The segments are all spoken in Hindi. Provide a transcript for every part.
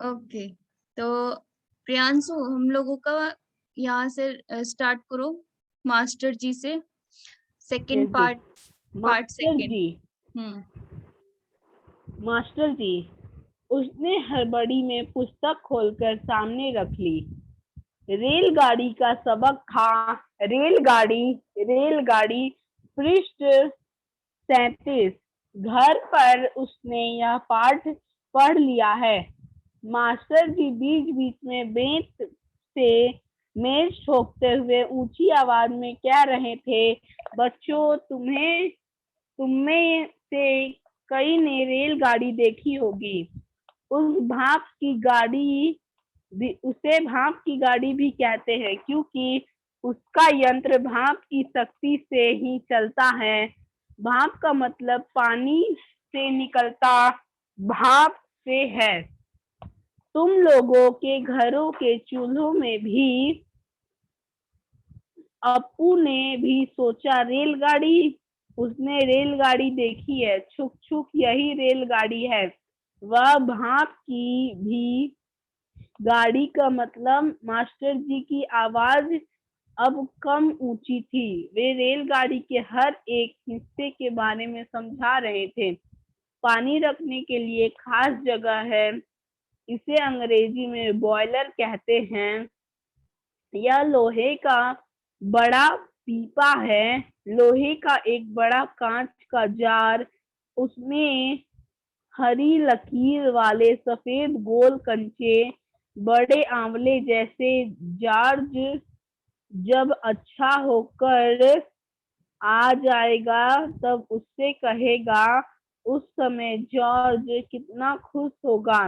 ओके, तो प्रियांशु हम लोगों का यहाँ से स्टार्ट करो, मास्टर जी से सेकंड यस जी। Part, part master second. जी, मास्टर जी, उसने हड़बड़ी में पुस्तक खोलकर सामने रख ली। रेलगाड़ी का सबक था। रेलगाड़ी, रेलगाड़ी, पृष्ठ 37। घर पर उसने यह पाठ पढ़ लिया है। मास्टर जी बीच बीच में बेंच से मेज ठोकते हुए ऊंची आवाज में कह रहे थे, बच्चों, तुममें से कई ने रेलगाड़ी देखी होगी। उस भाप की गाड़ी उसे भाप की गाड़ी भी कहते हैं, क्योंकि उसका यंत्र भाप की शक्ति से ही चलता है। भाप का मतलब पानी से निकलता भाप से है। तुम लोगों के घरों के चूल्हों में भी अप्पू ने भी सोचा रेलगाड़ी। उसने रेलगाड़ी देखी है, छुक छुक यही रेलगाड़ी है। वह भाप की भी गाड़ी का मतलब। मास्टर जी की आवाज अब कम ऊंची थी। वे रेलगाड़ी के हर एक हिस्से के बारे में समझा रहे थे। पानी रखने के लिए खास जगह है, इसे अंग्रेजी में बॉयलर कहते हैं। यह लोहे का बड़ा पीपा है, लोहे का एक बड़ा कांच का जार, उसमें हरी लकीर वाले सफेद गोल कंचे, बड़े आंवले जैसे। जॉर्ज जब अच्छा होकर आ जाएगा तब उससे कहेगा। उस समय जॉर्ज कितना खुश होगा।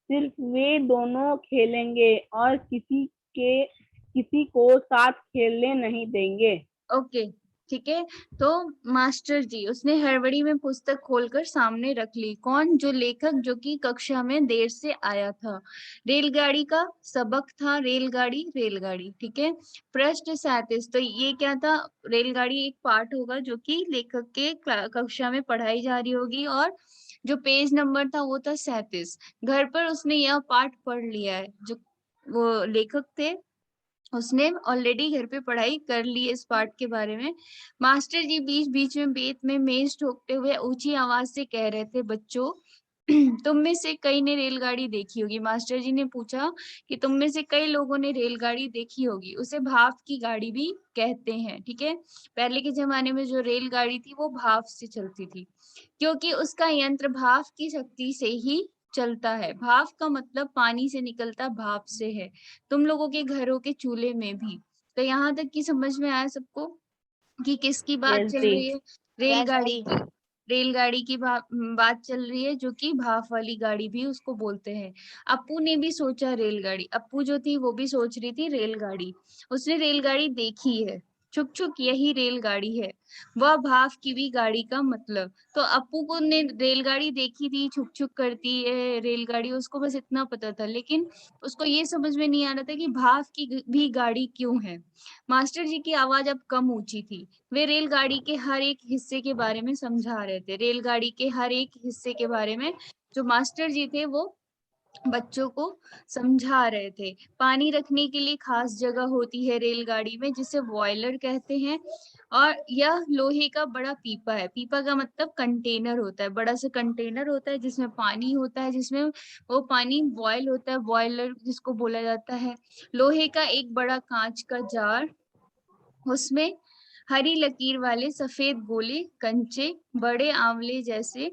सिर्फ वे दोनों खेलेंगे और किसी को साथ खेलने नहीं देंगे। ओके, ठीक है। तो मास्टर जी, उसने हड़बड़ी में पुस्तक खोलकर सामने रख ली। कौन? जो लेखक, जो कि कक्षा में देर से आया था। रेलगाड़ी का सबक था, रेलगाड़ी, रेलगाड़ी, ठीक है। पृष्ठ 37, तो ये क्या था? रेलगाड़ी एक पार्ट होगा जो कि लेखक के कक्षा में पढ़ाई जा रही होगी, और जो पेज नंबर था वो था 37। घर पर उसने यह पाठ पढ़ लिया है। जो वो लेखक थे, उसने ऑलरेडी घर पे पढ़ाई कर ली इस पार्ट के बारे में। मास्टर जी बीच बीच में बेत में मेज ठोकते हुए ऊंची आवाज से कह रहे थे, बच्चों, तुम में से कई ने रेलगाड़ी देखी होगी। मास्टर जी ने पूछा कि तुम में से कई लोगों ने रेलगाड़ी देखी होगी। उसे भाप की गाड़ी भी कहते हैं, ठीक है। पहले के जमाने में जो रेलगाड़ी थी वो भाप से चलती थी, क्योंकि उसका यंत्र भाप की शक्ति से ही चलता है। भाप का मतलब पानी से निकलता भाप से है। तुम लोगों के घरों के चूल्हे में भी। तो यहाँ तक की समझ में आया सबको कि किसकी बात यस चल जी। रही है? यस रेलगाड़ी जी। की। रेलगाड़ी की बात चल रही है, जो कि भाप वाली गाड़ी भी उसको बोलते हैं। अप्पू ने भी सोचा रेलगाड़ी। अप्पू जो थी वो भी सोच रही थी रेलगाड़ी। उसने रेलगाड़ी देखी है, छुक छुक यही रेलगाड़ी है। वह भाप की भी गाड़ी का मतलब। तो अप्पू को ने रेलगाड़ी देखी थी, छुक छुक करती है रेलगाड़ी, उसको बस इतना पता था। लेकिन उसको ये समझ में नहीं आ रहा था कि भाप की भी गाड़ी क्यों है। मास्टर जी की आवाज अब कम ऊंची थी। वे रेलगाड़ी के हर एक हिस्से के बारे में समझा रहे थे। रेलगाड़ी के हर एक हिस्से के बारे में जो मास्टर जी थे वो बच्चों को समझा रहे थे। पानी रखने के लिए खास जगह होती है रेलगाड़ी में, जिसे बॉयलर कहते हैं। और यह लोहे का बड़ा पीपा है। पीपा का मतलब कंटेनर होता है, बड़ा सा कंटेनर होता है जिसमें पानी होता है, जिसमें वो पानी बॉयल होता है, बॉयलर जिसको बोला जाता है। लोहे का एक बड़ा कांच का जार, उसमें हरी लकीर वाले सफेद गोले कंचे, बड़े आंवले जैसे।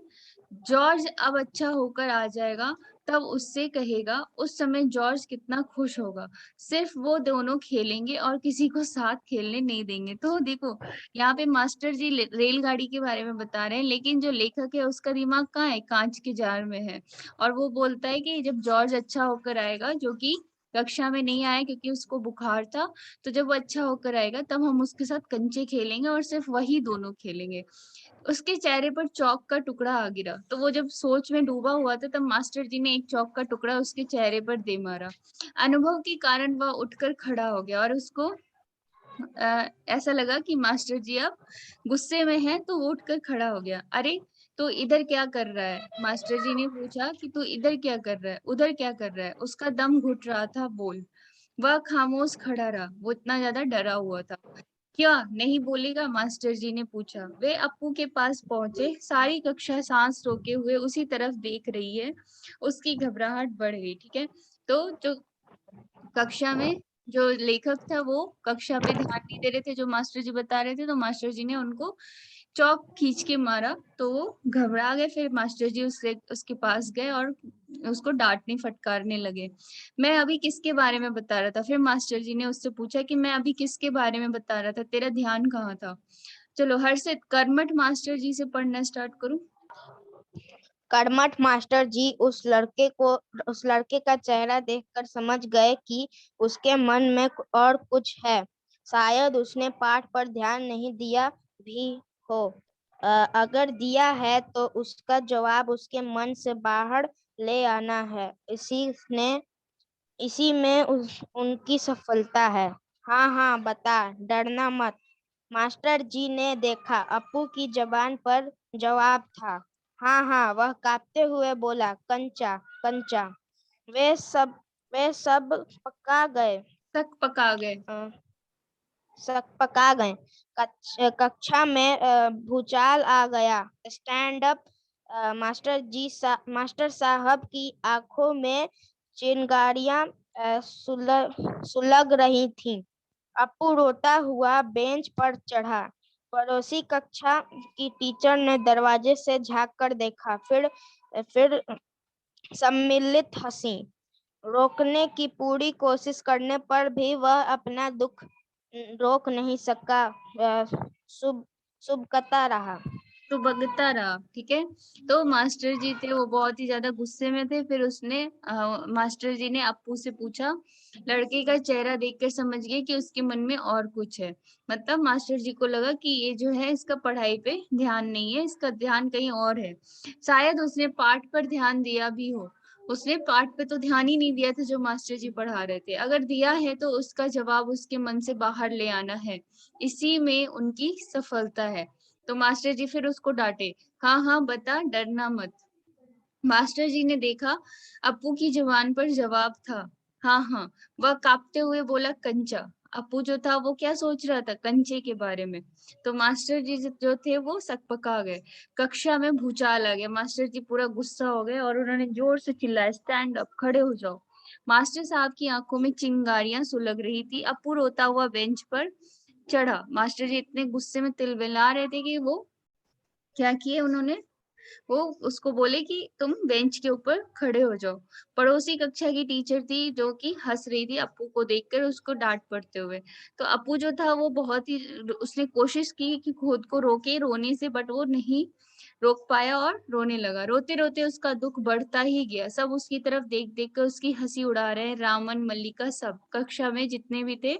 जॉर्ज अब अच्छा होकर आ जाएगा तब उससे कहेगा। उस समय जॉर्ज कितना खुश होगा। सिर्फ वो दोनों खेलेंगे और किसी को साथ खेलने नहीं देंगे। तो देखो, यहाँ पे मास्टर जी रेलगाड़ी के बारे में बता रहे हैं, लेकिन जो लेखक है उसका दिमाग कहाँ है? कांच के जार में है। और वो बोलता है कि जब जॉर्ज अच्छा होकर आएगा, जो कि कक्षा में नहीं आया क्योंकि उसको बुखार था, तो जब वो अच्छा होकर आएगा तब हम उसके साथ कंचे खेलेंगे और सिर्फ वही दोनों खेलेंगे। उसके चेहरे पर चौक का टुकड़ा आ गिरा। तो वो जब सोच में डूबा हुआ था तब मास्टर जी ने एक चौक का टुकड़ा उसके चेहरे पर दे मारा। अनुभव के कारण वह उठकर खड़ा हो गया, और उसको ऐसा लगा कि मास्टर जी अब गुस्से में है, तो वो उठकर खड़ा हो गया। अरे, तो इधर क्या कर रहा है? मास्टर जी ने पूछा कि तू इधर क्या कर रहा है, उधर क्या कर रहा है। उसका दम घुट रहा था, बोल। वह खामोश खड़ा रहा, वो इतना ज्यादा डरा हुआ था। क्या नहीं बोलेगा? मास्टर जी ने पूछा। वे अप्पू के पास पहुंचे। सारी कक्षा सांस रोके हुए उसी तरफ देख रही है। उसकी घबराहट बढ़ गई। ठीक है, तो जो कक्षा में जो लेखक था वो कक्षा पे ध्यान नहीं दे रहे थे जो मास्टर जी बता रहे थे, तो मास्टर जी ने उनको चौक खींच के मारा, तो वो घबरा गए। फिर मास्टर जी उससे उसके पास गए और उसको डांटने फटकारने लगे। मैं अभी किसके बारे में बता रहा था? फिर मास्टर जी ने उससे पूछा कि मैं अभी किसके बारे में बता रहा था, तेरा ध्यान कहाँ था? चलो हर्षित, कर्मठ मास्टर जी से पढ़ना स्टार्ट करूं। कर्मठ मास्टर जी उस लड़के का चेहरा देखकर समझ गए कि उसके मन में और कुछ है। शायद उसने पाठ पर ध्यान नहीं दिया भी हो। अगर दिया है तो उसका जवाब उसके मन से बाहर ले आना है। इसी में उनकी सफलता है। हाँ हाँ बता, डरना मत। मास्टर जी ने देखा अप्पू की जबान पर जवाब था। हाँ हाँ, वह कांपते हुए बोला, कंचा कंचा। वे सब वे सब पका गए। तक पका गए। अ, सब पका गए। कक्षा में भूचाल आ गया। Stand up. मास्टर साहब की आंखों में चिंगारियां सुलग रही थीं। अप्पू रोता हुआ बेंच पर चढ़ा। पड़ोसी कक्षा की टीचर ने दरवाजे से झांक कर देखा, फिर सम्मिलित हंसी। रोकने की पूरी कोशिश करने पर भी वह अपना दुख रोक नहीं सका। शुभ शुभकता रहा। तो बगता रहा। ठीक है, तो मास्टर जी थे वो बहुत ही ज्यादा गुस्से में थे। फिर मास्टर जी ने अप्पू से पूछा। लड़के का चेहरा देखकर समझ गए कि उसके मन में और कुछ है। मतलब मास्टर जी को लगा कि ये जो है इसका पढ़ाई पे ध्यान नहीं है, इसका ध्यान कहीं और है। शायद उसने पाठ पर ध्यान दिया भी हो। उसने पाठ पे तो ध्यान ही नहीं दिया था जो मास्टर जी पढ़ा रहे थे। अगर दिया है तो उसका जवाब उसके मन से बाहर ले आना है। इसी में उनकी सफलता है। तो मास्टर जी फिर उसको डांटे। हाँ हाँ बता, डरना मत। मास्टर जी ने देखा अप्पू की जुबान पर जवाब था। हाँ हाँ। वह कांपते हुए बोला, कंचा। अप्पू जो था वो क्या सोच रहा था? कंचे के बारे में। तो मास्टर जी जो थे वो सकपका गए। कक्षा में भूचाल आ गया। मास्टर जी पूरा गुस्सा हो गए और उन्होंने जोर से चिल्लाया, स्टैंड अप, खड़े हो जाओ। मास्टर साहब की आंखों में चिंगारियां सुलग रही थी। अप्पू रोता हुआ बेंच पर चढ़ा। मास्टर जी इतने गुस्से में तिलमिला रहे थे कि वो क्या किए उन्होंने, वो उसको बोले कि तुम बेंच के ऊपर खड़े हो जाओ। पड़ोसी कक्षा की टीचर थी जो कि हंस रही थी अप्पू को देखकर उसको डांट पड़ते हुए। तो अप्पू जो था वो बहुत ही, उसने कोशिश की कि खुद को रोके रोने से, बट वो नहीं रोक पाया और रोने लगा। रोते रोते उसका दुख बढ़ता ही गया। सब उसकी तरफ देख देख कर उसकी हंसी उड़ा रहे हैं। रामन, मल्लिका, सब कक्षा में जितने भी थे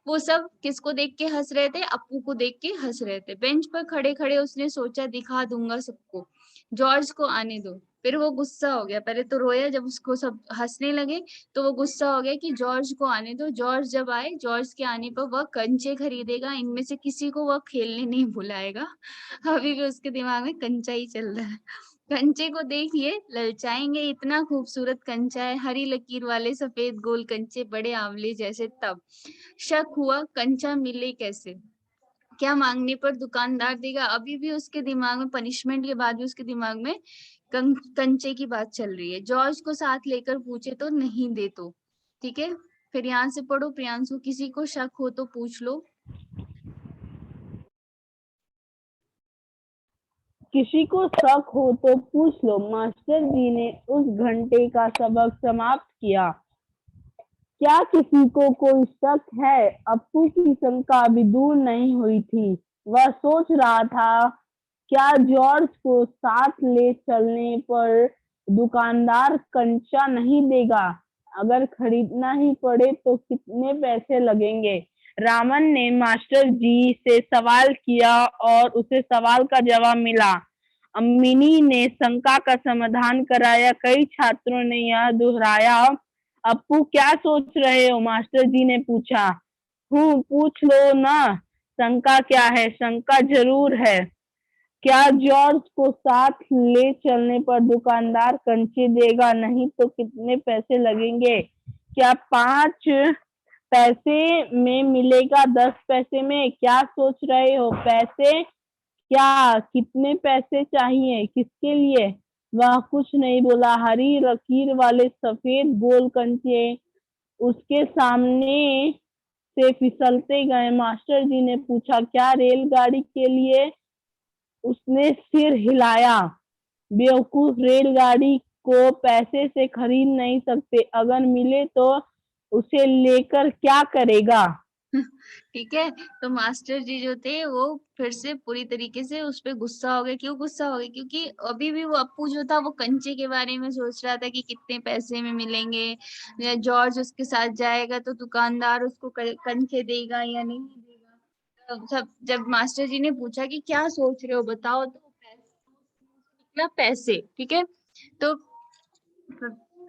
वो सब किसको देख के हंस रहे थे? अप्पू को देख के हंस रहे थे। बेंच पर खड़े खड़े उसने सोचा, दिखा दूंगा सबको, जॉर्ज को आने दो। फिर वो गुस्सा हो गया। पहले तो रोया, जब उसको सब हंसने लगे तो वो गुस्सा हो गया कि जॉर्ज को आने दो। जॉर्ज जब आए, जॉर्ज के आने पर वह कंचे खरीदेगा, इनमें से किसी को वह खेलने नहीं बुलाएगा। अभी भी उसके दिमाग में कंचा ही चल रहा है। कंचे को देखिए, ललचाएंगे। इतना खूबसूरत कंचा है, हरी लकीर वाले सफेद गोल कंचे, बड़े आंवले जैसे। तब शक हुआ, कंचा मिले कैसे? क्या मांगने पर दुकानदार देगा? अभी भी उसके दिमाग में, पनिशमेंट के बाद भी उसके दिमाग में कंचे की बात चल रही है। जॉर्ज को साथ लेकर पूछे तो नहीं दे तो। ठीक है, फिर यहाँ से पढ़ो प्रियांशु। किसी को शक हो तो पूछ लो। किसी को शक हो तो पूछ लो। मास्टर जी ने उस घंटे का सबक समाप्त किया। क्या किसी को कोई शक है? अप्पू की शंका अभी दूर नहीं हुई थी। वह सोच रहा था, क्या जॉर्ज को साथ ले चलने पर दुकानदार कंचा नहीं देगा? अगर खरीदना ही पड़े तो कितने पैसे लगेंगे? रामन ने मास्टर जी से सवाल किया और उसे सवाल का जवाब मिला। अम्मिनी ने शंका का समाधान कराया। कई छात्रों ने यह दोहराया। अप्पू क्या सोच रहे हो? मास्टर जी ने पूछा। पूछ लो ना, शंका क्या है? शंका जरूर है। क्या जॉर्ज को साथ ले चलने पर दुकानदार कंचे देगा? नहीं तो कितने पैसे लगेंगे? क्या 5 पैसे में मिलेगा 10 पैसे में? क्या सोच रहे हो? पैसे? क्या? कितने पैसे चाहिए? किसके लिए? वह कुछ नहीं बोला। हरी लकीर वाले सफेद गोल कंचे उसके सामने से फिसलते गए। मास्टर जी ने पूछा, क्या रेलगाड़ी के लिए? उसने सिर हिलाया। बेवकूफ, रेलगाड़ी को पैसे से खरीद नहीं सकते। अगर मिले तो उसे लेकर क्या करेगा? ठीक है। तो मास्टर जी जो थे वो फिर से पूरी तरीके से उस पे गुस्सा हो गए। क्यों गुस्सा हो गए? क्योंकि अभी भी वो अप्पू जो था वो कंचे के बारे में सोच रहा था कि कितने पैसे में मिलेंगे, या जॉर्ज उसके साथ जाएगा तो दुकानदार उसको कंचे देगा या नहीं देगा। सब जब मास्टर जी ने पूछा कि क्या सोच रहे हो बताओ, तो निकला पैसे। ठीक है। तो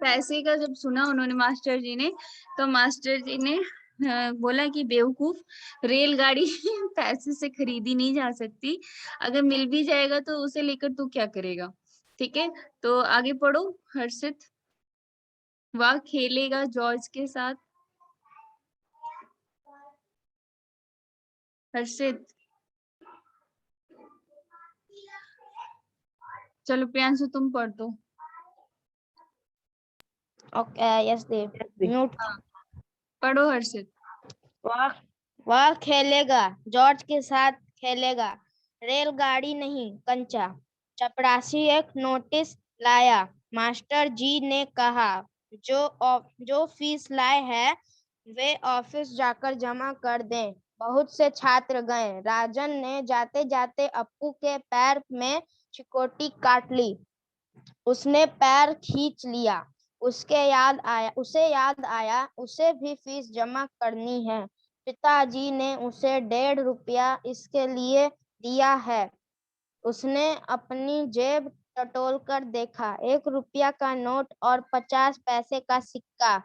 पैसे का जब सुना उन्होंने मास्टर जी ने, तो मास्टर जी ने बोला कि बेवकूफ, रेलगाड़ी पैसे से खरीदी नहीं जा सकती। अगर मिल भी जाएगा तो उसे लेकर तू क्या करेगा? ठीक है। तो आगे पढ़ो हर्षित। वह खेलेगा जॉर्ज के साथ। हर्षित। चलो प्रियांशु तुम पढ़ दो। ओके, यस देव, म्यूट। हाँ, पढ़ो हर्षित। वह वह खेलेगा, जॉर्ज के साथ खेलेगा, रेलगाड़ी नहीं कंचा। चपरासी एक नोटिस लाया। मास्टर जी ने कहा, जो फीस लाए हैं वे ऑफिस जाकर जमा कर दें। बहुत से छात्र गए। राजन ने जाते जाते अप्पू के पैर में चिकोटी काट ली। उसने पैर खींच लिया। उसे याद आया उसे भी फीस जमा करनी है। पिताजी ने उसे 1.5 रुपया इसके लिए दिया है। उसने अपनी जेब टटोल कर देखा। 1 रुपया का नोट और 50 पैसे का सिक्का।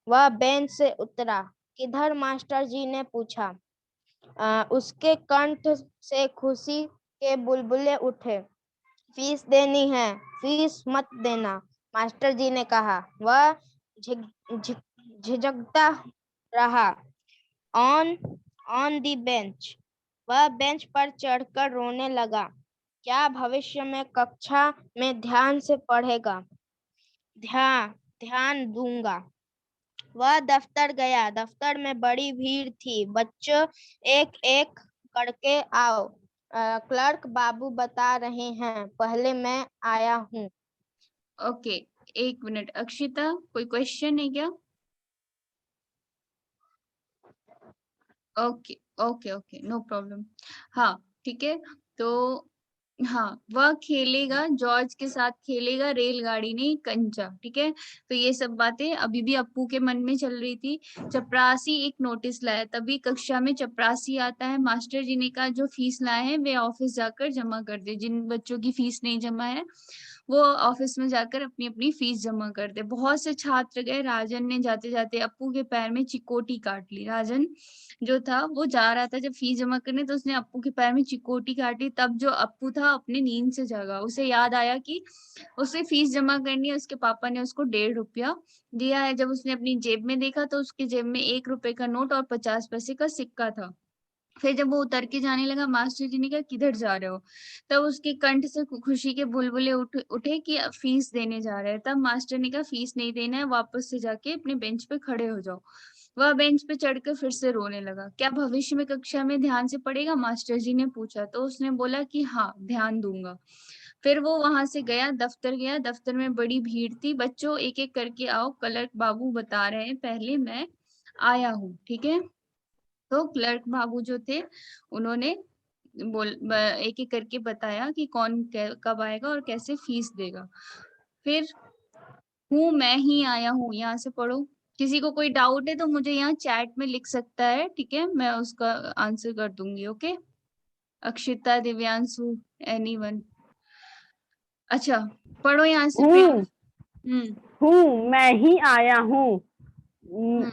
वह बेंच से उतरा। किधर? मास्टर जी ने पूछा। उसके कंठ से खुशी के बुलबुले उठे। फीस देनी है, फीस मत देना, मास्टर जी ने कहा। वह झिझकता रहा। On on the bench. वह बेंच पर चढ़कर रोने लगा। क्या भविष्य में कक्षा में ध्यान से पढ़ेगा? ध्यान दूंगा। वह दफ्तर गया। दफ्तर में बड़ी भीड़ थी। बच्चों, एक एक करके आओ। क्लर्क बाबू बता रहे हैं, पहले मैं आया हूँ। Okay, 1 minute. अक्षिता, कोई क्वेश्चन है क्या? Okay okay okay, no problem. हाँ ठीक है। तो हाँ, वह खेलेगा, जॉर्ज के साथ खेलेगा, रेलगाड़ी नहीं कंचा। ठीक है। तो ये सब बातें अभी भी अप्पू के मन में चल रही थी। चपरासी एक नोटिस लाया। तभी कक्षा में चपरासी आता है। मास्टर जी ने कहा जो फीस लाए हैं वे ऑफिस जाकर जमा कर दे। जिन बच्चों की फीस नहीं जमा है वो ऑफिस में जाकर अपनी अपनी फीस जमा कर दे। बहुत से छात्र गए। राजन ने जाते जाते अप्पू के पैर में चिकोटी काट ली। राजन जो था वो जा रहा था जब फीस जमा करने, तो उसने अप्पू के पैर में चिकोटी काटी। तब जो अप्पू था अपनी नींद से जागा। उसे याद आया कि उसे फीस जमा करनी है। उसके पापा ने उसको 1.5 रुपया दिया है। जब उसने अपनी जेब में देखा तो उसकी जेब में 1 रुपए का नोट और 50 पैसे का सिक्का था। फिर जब वो उतर के जाने लगा, मास्टर जी ने कहा किधर जा रहे हो? तब उसके कंठ से खुशी के बुलबुले उठे कि फीस देने जा रहे हैं। तब मास्टर ने कहा फीस नहीं देना है, वापस से जाके अपने बेंच पे खड़े हो जाओ। वह बेंच पे चढ़कर फिर से रोने लगा। क्या भविष्य में कक्षा में ध्यान से पढ़ेगा? मास्टर जी ने पूछा। तो उसने बोला कि हाँ, ध्यान दूंगा। फिर वो वहां से गया, दफ्तर गया। दफ्तर में बड़ी भीड़ थी। बच्चों, एक एक करके आओ, क्लर्क बाबू बता रहे हैं, पहले मैं आया हूँ। ठीक है। तो क्लर्क बाबू जो थे उन्होंने एक एक करके बताया कि कौन कब आएगा और कैसे फीस देगा। फिर हूँ, मैं ही आया हूँ, यहाँ से पढ़ो। किसी को कोई डाउट है तो मुझे यहाँ चैट में लिख सकता है। ठीक है, मैं उसका आंसर कर दूंगी। Okay, Akshita, Divyanshu, anyone? अच्छा, पढ़ो यहाँ से हूँ हम्म हूँ मैं ही आया हूँ। हम्म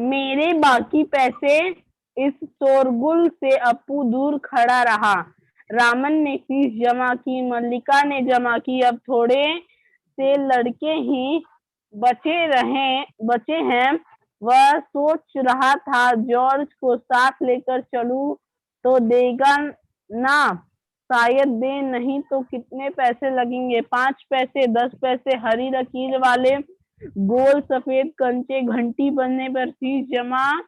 मेरे बाकी पैसे। इस शोरगुल से अप्पू दूर खड़ा रहा। रामन ने फीस जमा की, मल्लिका ने जमा की। अब थोड़े से लड़के ही बचे हैं। वह सोच रहा था, जॉर्ज को साथ लेकर चलूं तो देगा ना? शायद दे, नहीं तो कितने पैसे लगेंगे? 5 पैसे, 10 पैसे। हरी लकीर वाले गोल सफेद कंचे घंटी बनने पर फीस जमा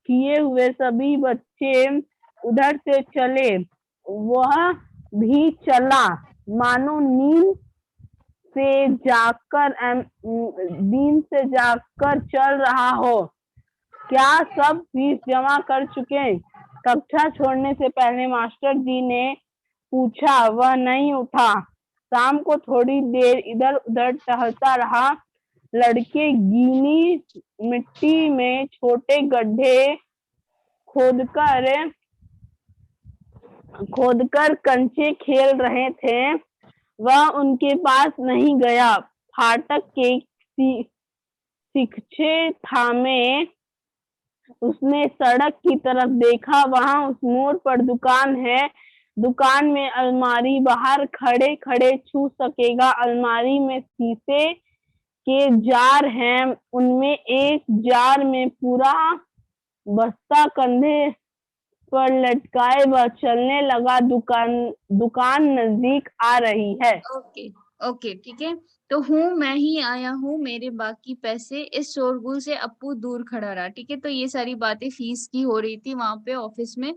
किए हुए सभी बच्चे उधर से चले। वह भी चला, मानो नींद से जागकर चल रहा हो। क्या सब फीस जमा कर चुके? कक्षा छोड़ने से पहले मास्टर जी ने पूछा। वह नहीं उठा। शाम को थोड़ी देर इधर उधर टहलता रहा। लड़के गीली मिट्टी में छोटे गड्ढे खोदकर कंचे खेल रहे थे। वह उनके पास नहीं गया। फाटक के शिक्षे थामे उसने सड़क की तरफ देखा। वहां उस मोड़ पर दुकान है। दुकान में अलमारी, बाहर खड़े खड़े छू सकेगा। अलमारी में शीशे के जार हैं। उनमें एक जार में पूरा बस्ता कंधे पर लटकाए वह चलने लगा। दुकान नजदीक आ रही है। ओके ओके ठीक है। तो मैं ही आया हूँ, मेरे बाकी पैसे। इस शोरगुल से अप्पू दूर खड़ा रहा। ठीक है, तो ये सारी बातें फीस की हो रही थी वहां पे ऑफिस में।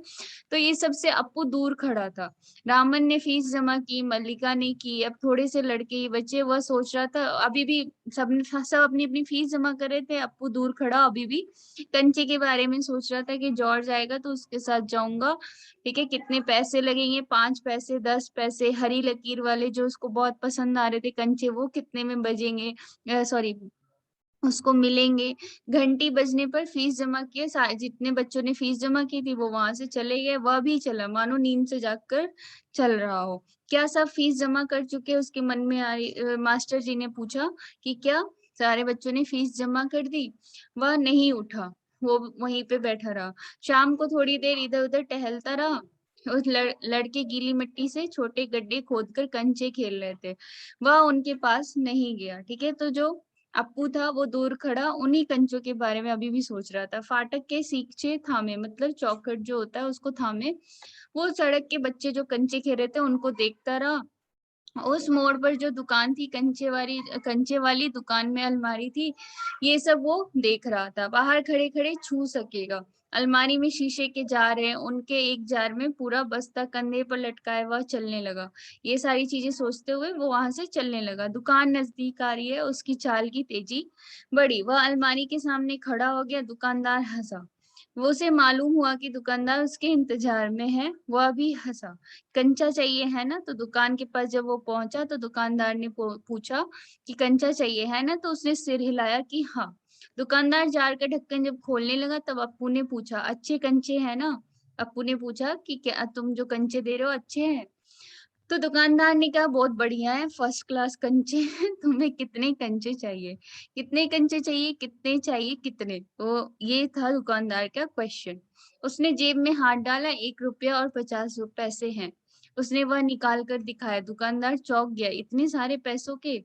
तो ये सबसे अप्पू दूर खड़ा था। रामन ने फीस जमा की, मल्लिका ने की। अब थोड़े से लड़के ही बचे। वह सोच रहा था, अभी भी सब अपनी अपनी फीस जमा कर रहे थे। अप्पू दूर खड़ा अभी भी कंचे के बारे में सोच रहा था कि जॉर्ज आएगा तो उसके साथ जाऊंगा। ठीक है, कितने पैसे लगेंगे? 5 पैसे, 10 पैसे। हरी लकीर वाले जो उसको बहुत पसंद आ रहे थे कंचे, वो कितने में बजेंगे, सॉरी उसको मिलेंगे। घंटी बजने पर फीस जमा किए। जितने बच्चों ने फीस जमा की थी वो वहां से चले गए। वह भी चला, मानो नींद से जागकर चल रहा हो। क्या सब फीस जमा कर चुके? उसके मन में आ रही। मास्टर जी ने पूछा कि क्या सारे बच्चों ने फीस जमा कर दी? वह नहीं उठा, वो वहीं पे बैठा रहा। शाम को थोड़ी देर इधर उधर टहलता रहा। उस लड़के गीली मिट्टी से छोटे गड्ढे खोदकर कंचे खेल रहे थे। वह उनके पास नहीं गया। ठीक है, तो जो अप्पू था वो दूर खड़ा उन्हीं कंचों के बारे में अभी भी सोच रहा था। फाटक के सींचे थामे, मतलब चौखट जो होता है उसको थामे। वो सड़क के बच्चे जो कंचे खेल रहे थे उनको देखता रहा। उस मोड़ पर जो दुकान थी, कंचे वाली दुकान में अलमारी थी, ये सब वो देख रहा था। बाहर खड़े खड़े छू सकेगा। अलमारी में शीशे के जार हैं, उनके एक जार में पूरा बस्ता कंधे पर लटकाए वह चलने लगा। ये सारी चीजें सोचते हुए वो वहां से चलने लगा। दुकान नजदीक आ रही है, उसकी चाल की तेजी बढ़ी। वह अलमारी के सामने खड़ा हो गया। दुकानदार हंसा। वो उसे मालूम हुआ कि दुकानदार उसके इंतजार में है। वह भी हंसा। कंचा चाहिए है ना? तो दुकान के पास जब वो पहुंचा तो दुकानदार ने पूछा कि कंचा चाहिए है ना? तो उसने सिर हिलाया कि हाँ। दुकानदार जार का ढक्कन जब खोलने लगा तब अप्पू ने पूछा, अच्छे कंचे है ना? अप्पू ने पूछा कि क्या तुम जो कंचे दे रहे हो अच्छे हैं? तो दुकानदार ने कहा, बहुत बढ़िया है, फर्स्ट क्लास कंचे हैं। तुम्हें कितने कंचे चाहिए? कितने कंचे चाहिए? कितने चाहिए? कितने? तो ये था दुकानदार का क्वेश्चन। उसने जेब में हाथ डाला। 1 रुपया और 50 पैसे हैं। उसने वह निकाल कर दिखाया। दुकानदार चौंक गया। इतने सारे पैसों के?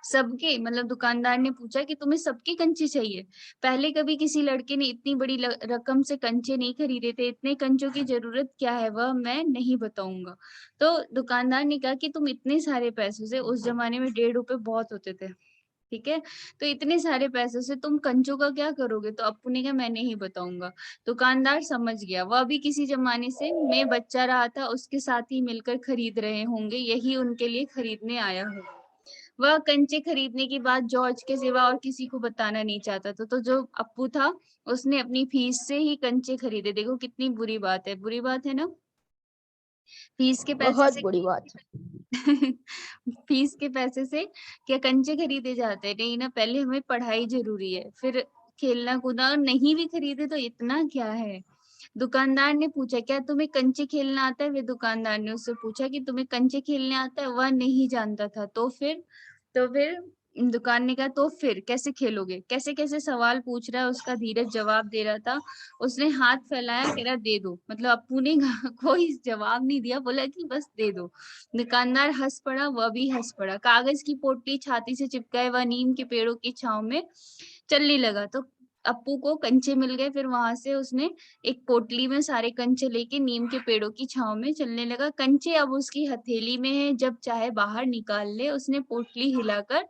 सबके? मतलब दुकानदार ने पूछा कि तुम्हें सबके कंचे चाहिए? पहले कभी किसी लड़के ने इतनी बड़ी रकम से कंचे नहीं खरीदे थे। इतने कंचों की जरूरत क्या है वह मैं नहीं बताऊंगा। तो दुकानदार ने कहा कि तुम इतने सारे पैसों से, उस जमाने में 1.5 रुपए बहुत होते थे, ठीक है, तो इतने सारे पैसों से तुम कंचों का क्या करोगे? तो अप्पू ने कहा, मैं नहीं बताऊंगा। दुकानदार समझ गया, वह भी किसी जमाने से मैं बच्चा रहा था, उसके साथ ही मिलकर खरीद रहे होंगे, यही उनके लिए खरीदने आया होगा। वह कंचे खरीदने की बात जॉर्ज के सिवा और किसी को बताना नहीं चाहता था। तो जो अप्पू था उसने अपनी फीस से ही कंचे खरीदे। देखो कितनी बुरी बात है, बुरी बात है ना? फीस के पैसे बहुत से बुरी बात है। फीस के पैसे से क्या कंचे खरीदे जाते हैं? नहीं ना, पहले हमें पढ़ाई जरूरी है, फिर खेलना कूदना। और नहीं भी खरीदे तो इतना क्या है। दुकानदार ने पूछा, क्या तुम्हें कंचे खेलना आता है? वे दुकानदार ने उससे पूछा कि तुम्हें कंचे खेलने आता है? वह नहीं जानता था। तो फिर दुकान ने कहा तो फिर कैसे खेलोगे, कैसे कैसे सवाल पूछ रहा है उसका। धीरज जवाब दे रहा था। उसने हाथ फैलाया, कह रहा दे दो। मतलब अप्पू ने कोई जवाब नहीं दिया, बोला कि बस दे दो। दुकानदार हंस पड़ा, वह भी हंस पड़ा। कागज की पोटली छाती से चिपकाए वह नीम के पेड़ों की छांव में चलने लगा। तो अप्पू को कंचे मिल गए। फिर वहां से उसने एक पोटली में सारे कंचे लेके नीम के पेड़ों की छांव में चलने लगा। कंचे अब उसकी हथेली में है, जब चाहे बाहर निकाल ले। उसने पोटली हिलाकर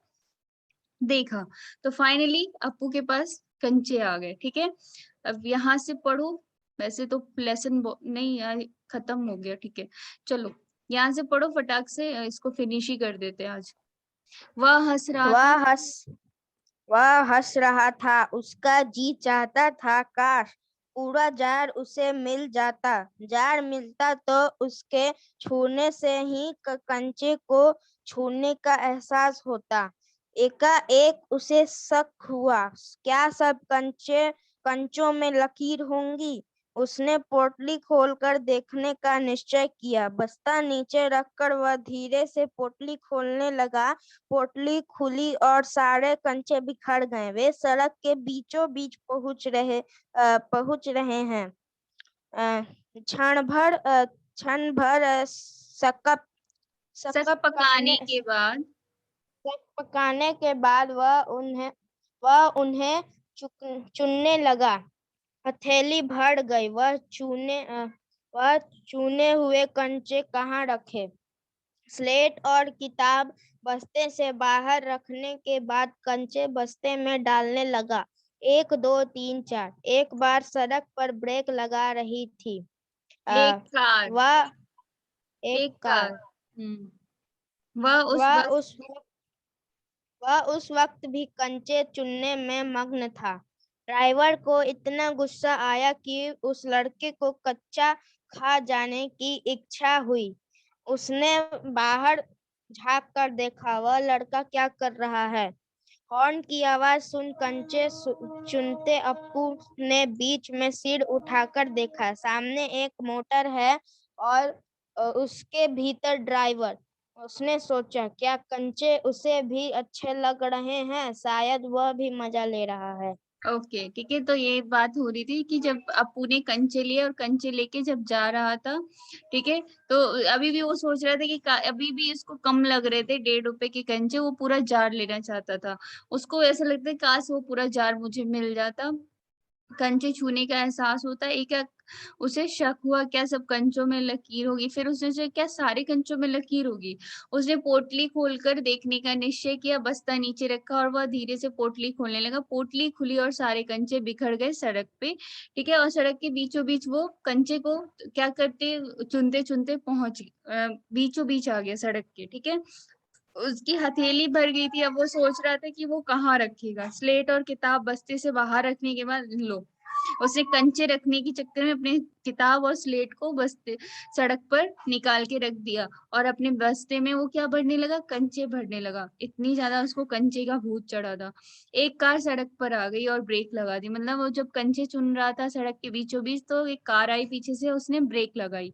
देखा तो फाइनली अप्पू के पास कंचे आ गए। ठीक है, अब यहाँ से पढ़ो। वैसे तो लेसन नहीं यार, खत्म हो गया। ठीक है, चलो यहाँ से पढ़ो फटाक से, इसको फिनिश ही कर देते हैं आज। वह हंस रहा था। वह हंस रहा था। उसका जी चाहता था काश पूरा जार उसे मिल जाता। जार मिलता तो उसके छूने से ही कंचे को छूने का एहसास होता। एकाएक उसे शक हुआ, क्या सब कंचों में लकीर होंगी। उसने पोटली खोलकर देखने का निश्चय किया। बस्ता नीचे रखकर वह धीरे से पोटली खोलने लगा। पोटली खुली और सारे कंचे बिखर गए। वे सड़क के बीचों बीच पहुंच रहे हैं। क्षण भर सक पकाने के बाद पकाने के बाद वह उन्हें चुनने लगा। हथेली भर गई। वह चुने हुए कंचे कहाँ रखे। स्लेट और किताब बस्ते से बाहर रखने के बाद कंचे बस्ते में डालने लगा। 1 2 3 4। एक बार सड़क पर ब्रेक लगा रही थी। एक कार, वह एक एक कार। कार। वह उस वह वक्त उस वक्त भी कंचे चुनने में मग्न था। ड्राइवर को इतना गुस्सा आया कि उस लड़के को कच्चा खा जाने की इच्छा हुई। उसने बाहर झांक कर देखा, वह लड़का क्या कर रहा है। हॉर्न की आवाज सुन कंचे चुनते अप्पू ने बीच में सिर उठाकर देखा। सामने एक मोटर है और उसके भीतर ड्राइवर। उसने सोचा, क्या कंचे उसे भी अच्छे लग रहे हैं, शायद वह भी मजा ले रहा है। ओके ठीक है। तो ये बात हो रही थी कि जब अप्पू ने कंचे लिए और कंचे लेके जब जा रहा था, ठीक है, तो अभी भी वो सोच रहा था कि अभी भी इसको कम लग रहे थे 1.5 रुपए के कंचे। वो पूरा जार लेना चाहता था। उसको ऐसा लगता है काश वो पूरा जार मुझे मिल जाता। कंचे छूने का एहसास होता है। एक उसे शक हुआ, क्या सब कंचों में लकीर होगी। फिर उसने सोचा, क्या सारे कंचों में लकीर होगी। उसने पोटली खोलकर देखने का निश्चय किया। बस्ता नीचे रखा और वह धीरे से पोटली खोलने लगा। पोटली खुली और सारे कंचे बिखर गए सड़क पे। ठीक है, और सड़क के बीचों बीच वो कंचे को क्या करते, चुनते चुनते पहुंच बीचों बीच आ गया सड़क के। ठीक है, उसकी हथेली भर गई थी। अब वो सोच रहा था कि वो कहाँ रखेगा। स्लेट और किताब बस्ते से बाहर रखने के बाद लो, उसने कंचे रखने के चक्कर में अपने किताब और स्लेट को बस्ते सड़क पर निकाल के रख दिया। और अपने बस्ते में वो क्या भरने लगा, कंचे भरने लगा। इतनी ज्यादा उसको कंचे का भूत चढ़ा था। एक कार सड़क पर आ गई और ब्रेक लगा दी। मतलब वो जब कंचे चुन रहा था सड़क के बीचों बीच, तो एक कार आई पीछे से, उसने ब्रेक लगाई।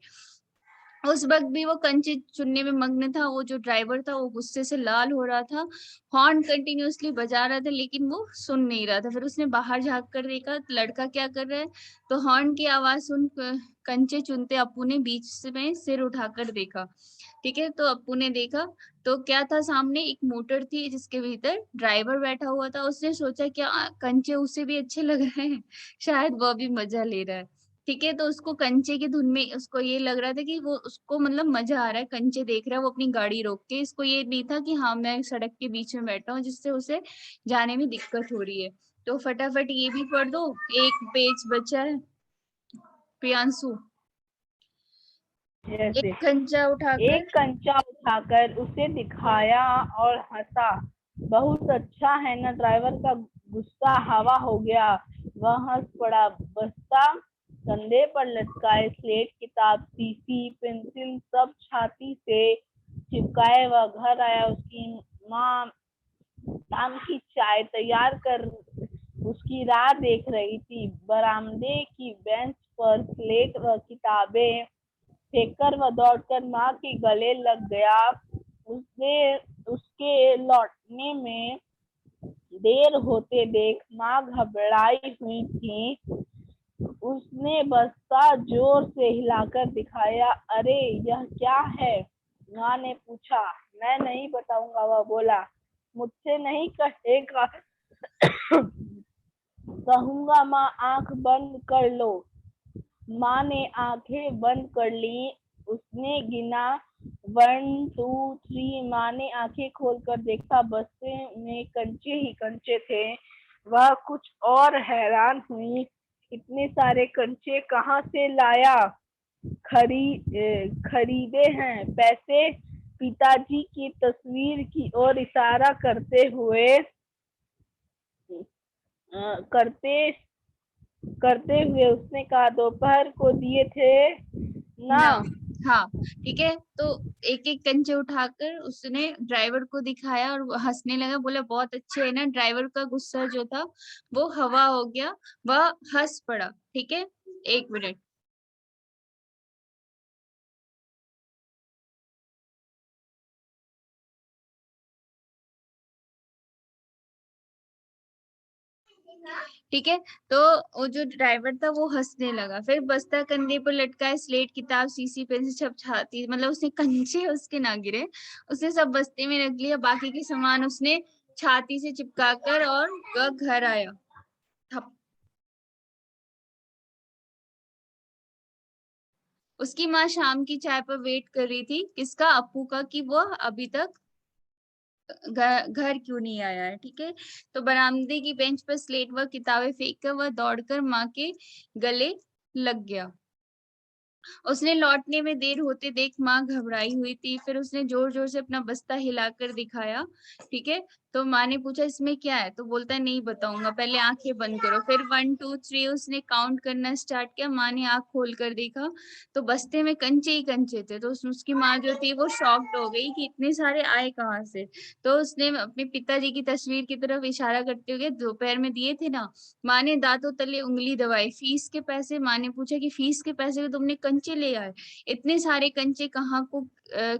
उस वक्त भी वो कंचे चुनने में मग्न था। वो जो ड्राइवर था वो गुस्से से लाल हो रहा था। हॉर्न कंटिन्यूअसली बजा रहा था, लेकिन वो सुन नहीं रहा था। फिर उसने बाहर झांक कर देखा लड़का क्या कर रहा है। तो हॉर्न की आवाज सुन कंचे चुनते अप्पू ने बीच में सिर उठाकर देखा। ठीक है, तो अप्पू ने देखा तो क्या था, सामने एक मोटर थी जिसके भीतर ड्राइवर बैठा हुआ था। उसने सोचा, क्या कंचे उसे भी अच्छे लग रहे हैं, शायद वह भी मजा ले रहा है। ठीक है, तो उसको कंचे की धुन में उसको ये लग रहा था कि वो उसको मतलब मजा आ रहा है, कंचे देख रहा है वो अपनी गाड़ी रोक के। इसको ये नहीं था कि हाँ मैं सड़क के बीच में बैठा हूँ, जिससे उसे जाने में दिक्कत हो रही है। तो फटाफट ये भी पढ़ दो, एक पेज बचा है। प्रियांशु, जैसे एक कंचा उठाकर। एक कंचा उठाकर उसे दिखाया और हंसा। बहुत अच्छा है ना। ड्राइवर का गुस्सा हवा हो गया। वह हंस पड़ा। बस्ता कंधे पर लटकाए, स्लेट किताब सीसी पेंसिल सब छाती से चिपकाए वह घर आया। उसकी माँ शाम की चाय तैयार कर उसकी राह देख रही थी। बरामदे की बेंच पर स्लेट व किताबें फेंककर वह दौड़कर माँ के गले लग गया। उसके से लौटने में देर होते देख माँ घबराई हुई थी। उसने बस्ता जोर से हिलाकर दिखाया। अरे यह क्या है? माँ ने पूछा। मैं नहीं बताऊंगा, वह बोला। मुझसे नहीं कहेगा? कहूंगा माँ, आंख बंद कर लो। माँ ने आंखें बंद कर ली। उसने गिना 1 2 3। माँ ने आंखें खोलकर देखा, बस्ते में कंचे ही कंचे थे। वह कुछ और हैरान हुई। इतने सारे कंचे कहाँ से लाया? खरीदे हैं। पैसे? पिताजी की तस्वीर की ओर इशारा करते हुए उसने कहा, दोपहर को दिए थे ना? ना। हाँ, ठीक है। तो एक एक कंचे उठाकर उसने ड्राइवर को दिखाया और वो हंसने लगा, बोला बहुत अच्छे है ना। ड्राइवर का गुस्सा जो था वो हवा हो गया, वह हंस पड़ा। ठीक है, 1 मिनट। ठीक है, तो वो जो ड्राइवर था वो हंसने लगा। फिर बस्ता कंधे पर लटकाए, स्लेट, किताब, सीसी, पेंसिल सब छाती, मतलब उसने कंचे उसके ना गिरे, उसने सब बस्ते में रख लिया। बाकी के सामान उसने छाती से चिपकाकर और वह घर आया। थप। उसकी माँ शाम की चाय पर वेट कर रही थी। किसका? अप्पू का, कि वह अभी तक घर क्यों नहीं आया है। ठीक है, तो बरामदे की बेंच पर स्लेट व किताबें फेंक कर वह दौड़कर माँ के गले लग गया। उसने लौटने में देर होते देख माँ घबराई हुई थी। फिर उसने जोर जोर से अपना बस्ता हिलाकर दिखाया। ठीक है, तो माँ ने पूछा इसमें क्या है, तो बोलता है नहीं बताऊंगा, पहले आंखें बंद करो। फिर 1 2 3 उसने काउंट करना स्टार्ट किया। माँ ने आंख खोल कर देखा तो बस्ते में कंचे ही कंचे थे। तो उसकी माँ जो थी वो शॉक्ड हो गई कि इतने सारे आए कहाँ से। तो उसने अपने पिताजी की तस्वीर की तरफ इशारा करते हुए, दोपहर में दिए थे ना। माँ ने दांतों तले उंगली दबाई। फीस के पैसे? माँ ने पूछा कि फीस के पैसे तो तुमने कंचे ले आए, इतने सारे कंचे कहाँ को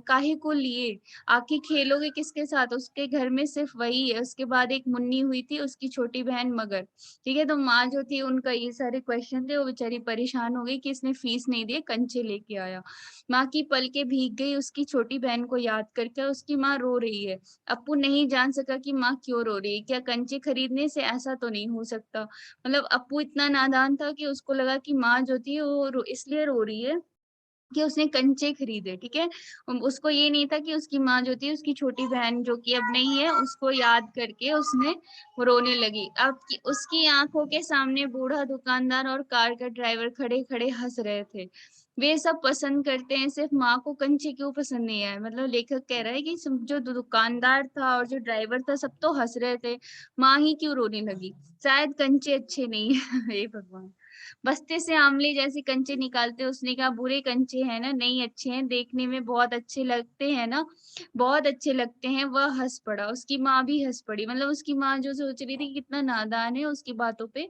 काहे को लिए? आखिर खेलोगे किसके साथ? उसके घर में सिर्फ वही है। उसके बाद एक मुन्नी हुई थी, उसकी छोटी बहन मगर। ठीक है, तो माँ जो थी उनका ये सारे क्वेश्चन थे, वो बेचारी परेशान हो गई कि इसने फीस नहीं दिए, कंचे लेके आया। माँ की पलकें भीग गई उसकी छोटी बहन को याद करके। उसकी माँ रो रही है। अप्पू नहीं जान सका कि माँ क्यों रो रही है। क्या कंचे खरीदने से? ऐसा तो नहीं हो सकता। मतलब अप्पू इतना नादान था कि उसको लगा कि माँ जो थी वो इसलिए रो रही है कि उसने कंचे खरीदे। ठीक है, उसको ये नहीं था कि उसकी माँ जो थी उसकी छोटी बहन जो कि अब नहीं है उसको याद करके उसने रोने लगी। अब उसकी आंखों के सामने बूढ़ा दुकानदार और कार का ड्राइवर खड़े खड़े हंस रहे थे। वे सब पसंद करते हैं, सिर्फ माँ को कंचे क्यों पसंद नहीं आए। मतलब लेखक कह रहा है कि जो दुकानदार था और जो ड्राइवर था सब तो हंस रहे थे, माँ ही क्यों रोने लगी। शायद कंचे अच्छे नहीं है। हे भगवान। बस्ते से आमले जैसे कंचे निकालते उसने कहा, बुरे कंचे हैं ना? नहीं, अच्छे हैं, देखने में बहुत अच्छे लगते हैं ना, बहुत अच्छे लगते हैं। वह हंस पड़ा। उसकी माँ भी हंस पड़ी। मतलब उसकी माँ जो सोच रही थी कितना नादान है, उसकी बातों पे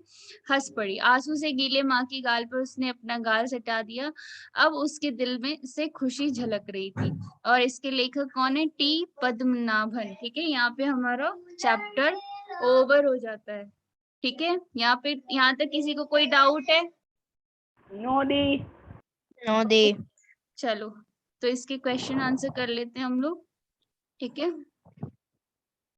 हंस पड़ी। आंसू से गीले माँ की गाल पर उसने अपना गाल सटा दिया। अब उसके दिल में से खुशी झलक रही थी। और इसके लेखक कौन है? टी पद्मनाभन। ठीक है, यहाँ पे हमारा चैप्टर ओवर हो जाता है। ठीक है, यहाँ तक किसी को कोई डाउट है? Know the. नो दे। चलो, तो इसके क्वेश्चन आंसर कर लेते हैं हम लोग। ठीक है,